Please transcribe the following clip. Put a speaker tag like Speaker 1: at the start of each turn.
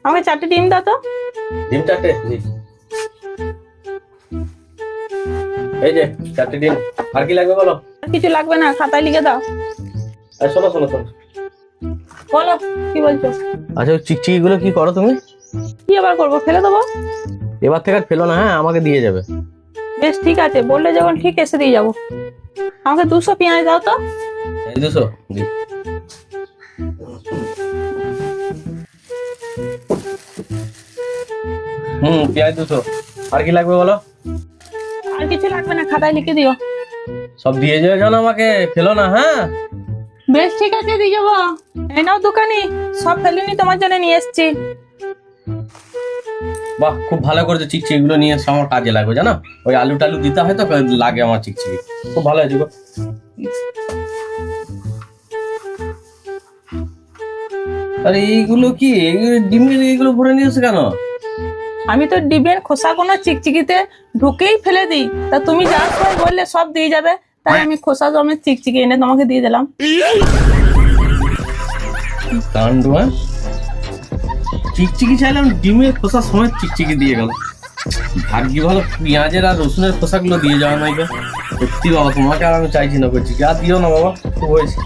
Speaker 1: আমাকে 4টে ডিম দাও তো।
Speaker 2: ডিম 4টে? জি। এই যে 4টে ডিম। আর কি লাগবে বলো?
Speaker 1: আর কিছু লাগবে না, খাতায় লিখে দাও।
Speaker 2: আর শোনো শোনো শোনো,
Speaker 1: বলো কি বলছো?
Speaker 2: আচ্ছা ওই চিকচিকি গুলো কি করো তুমি?
Speaker 1: কি আবার করবো, ফেলে দেবো।
Speaker 2: এবার থেকে আর ফেলো না, হ্যাঁ আমাকে দিয়ে যাবে।
Speaker 1: বেশ ঠিক আছে, বললে যখন ঠিক এসে দিয়ে যাবো। আমাকে 200 পেঁয়াজ দাও তো।
Speaker 2: এই 200? জি। পেঁয়াজ 200। আর কি লাগবে বলো?
Speaker 1: আর কিছু লাগবে না, খাতায় লিখে দিও।
Speaker 2: সব দিয়ে যাবে জানো, আমাকে ফেলো না, হ্যাঁ।
Speaker 1: বেশ ঠিক আছে, দিয়ে যাবো। এই নাও দোকানি, সব ফেলিনি, তোমার জন্য নিয়ে এসেছি।
Speaker 2: বাহ, খুব ভালো করেছো। চিকচিকি গুলো নিয়ে এসে আমার কাজে লাগবে জানো। ওই আলু টালু দিতে হয় তো, লাগে আমার চিকচিকি। খুব ভালো হয়েছে গো। আরে এইগুলো কি, ডিমের এইগুলো ভরে নিয়ে এসে কেন?
Speaker 1: আমি তো ডিমের খোসা কোনো চিকচিকিতে ঢুকেই ফেলে দিই, তা তুমি যার সময় বললে সব দিয়ে যাবে, তাই আমি খোসা জমে চিকচিকি এনে তোমাকে দিয়ে দিলাম।
Speaker 2: কাণ্ড, হ্যাঁ। চিকচিকি চাইলাম, ডিমের খোসা সময় চিকচিকি দিয়ে গেল। ভাগ্যি ভালো পেঁয়াজের আর রসুনের খোসাগুলো দিয়ে যাওয়া নাই। সত্যি বাবা, তোমাকে আর আমি চাইছি না, করছি আর দিও না বাবা, খুব হয়েছে।